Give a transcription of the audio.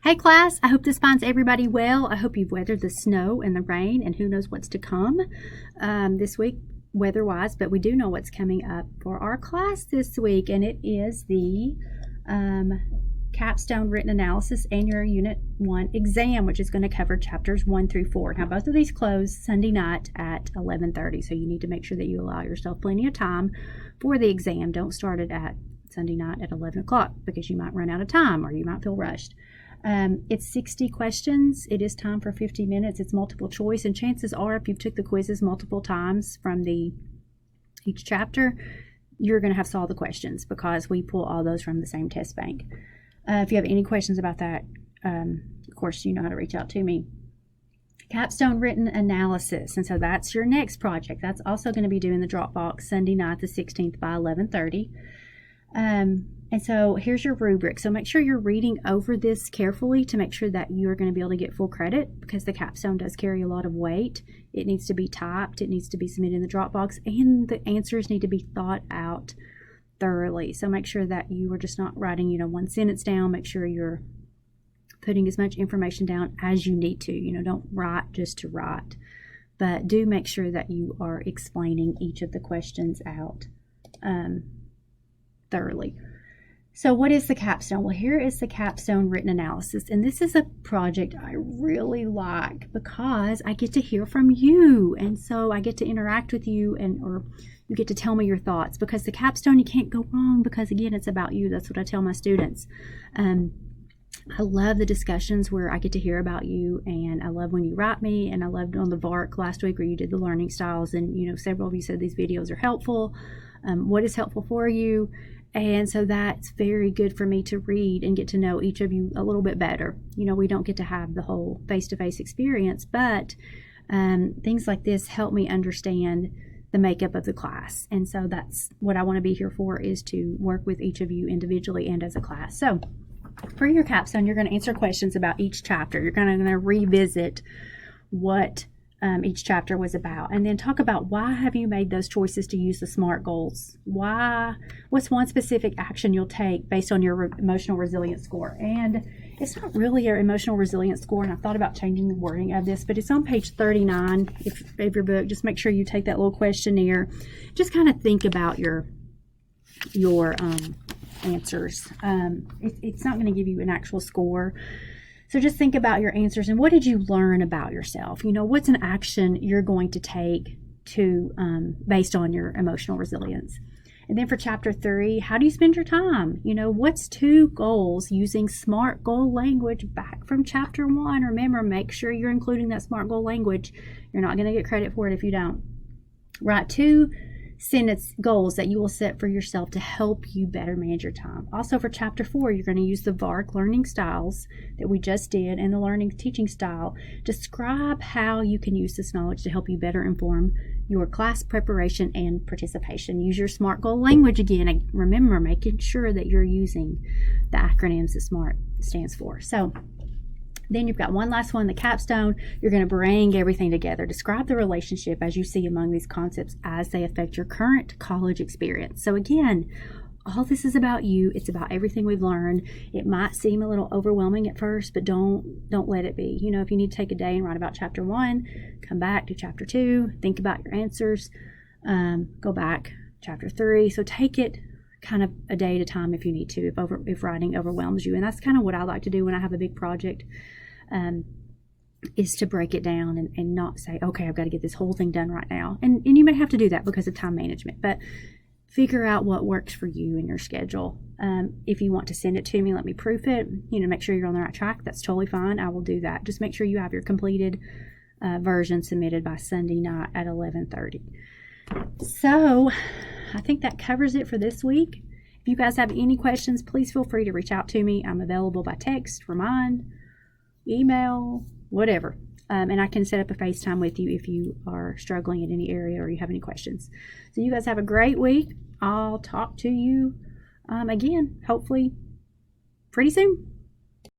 Hey class, I hope this finds everybody well. I hope you've weathered the snow and the rain and who knows what's to come this week weather-wise, but we do know what's coming up for our class this week, and it is the Capstone Written Analysis and your Unit 1 exam, which is going to cover chapters 1 through 4. Now, both of these close Sunday night at 11:30, so you need to make sure that you allow yourself plenty of time for the exam. Don't start it at Sunday night at 11 o'clock because you might run out of time or you might feel rushed. It's 60 questions. It is time for 50 minutes. It's multiple choice, and chances are if you've took the quizzes multiple times from each chapter, you're going to have solved the questions because we pull all those from the same test bank. If you have any questions about that, of course, you know how to reach out to me. Capstone Written Analysis, and so that's your next project. That's also going to be due in the Dropbox Sunday night the 16th by 11:30. And so here's your rubric. So make sure you're reading over this carefully to make sure that you're going to be able to get full credit because the capstone does carry a lot of weight. It needs to be typed. It needs to be submitted in the Dropbox, and the answers need to be thought out thoroughly. So make sure that you are just not writing, one sentence down. Make sure you're putting as much information down as you need to. Don't write just to write, but do make sure that you are explaining each of the questions out thoroughly. So what is the capstone? Well, here is the Capstone Written Analysis, and this is a project I really like because I get to hear from you, and so I get to interact with you, or you get to tell me your thoughts, because the capstone, you can't go wrong because, again, it's about you. That's what I tell my students. I love the discussions where I get to hear about you, and I love when you write me, and I loved on the VARC last week where you did the learning styles, and several of you said these videos are helpful. What is helpful for you? And so that's very good for me to read and get to know each of you a little bit better. We don't get to have the whole face-to-face experience, but things like this help me understand the makeup of the class. And so that's what I want to be here for, is to work with each of you individually and as a class. So for your capstone, you're going to answer questions about each chapter. You're going to revisit what each chapter was about, and then talk about why have you made those choices to use the SMART goals. What's one specific action you'll take based on your emotional resilience score? And it's not really your emotional resilience score, and I thought about changing the wording of this, but it's on page 39 of your book. Just make sure you take that little questionnaire. Just kind of think about your answers. It's not going to give you an actual score. So just think about your answers and what did you learn about yourself? What's an action you're going to take based on your emotional resilience? And then for chapter 3, how do you spend your time? What's 2 goals using SMART goal language back from chapter 1? Remember, make sure you're including that SMART goal language. You're not going to get credit for it if you don't. Write 2 sentence goals that you will set for yourself to help you better manage your time. Also for chapter 4, you're going to use the VARC learning styles that we just did and the learning teaching style. Describe how you can use this knowledge to help you better inform your class preparation and participation. Use your SMART goal language again. And remember, making sure that you're using the acronyms that SMART stands for. So then you've got one last one, the capstone. You're going to bring everything together. Describe the relationship as you see among these concepts as they affect your current college experience. So again, all this is about you. It's about everything we've learned. It might seem a little overwhelming at first, but don't let it be. If you need to take a day and write about chapter 1, come back to chapter 2, think about your answers, go back chapter 3. So take it kind of a day at a time if you need to, if writing overwhelms you. And that's kind of what I like to do when I have a big project, is to break it down and not say, okay, I've got to get this whole thing done right now. And you may have to do that because of time management, but figure out what works for you and your schedule. If you want to send it to me, let me proof it, make sure you're on the right track. That's totally fine. I will do that. Just make sure you have your completed version submitted by Sunday night at 11:30. So I think that covers it for this week. If you guys have any questions, please feel free to reach out to me. I'm available by text, remind, email, whatever. And I can set up a FaceTime with you if you are struggling in any area or you have any questions. So you guys have a great week. I'll talk to you again, hopefully pretty soon.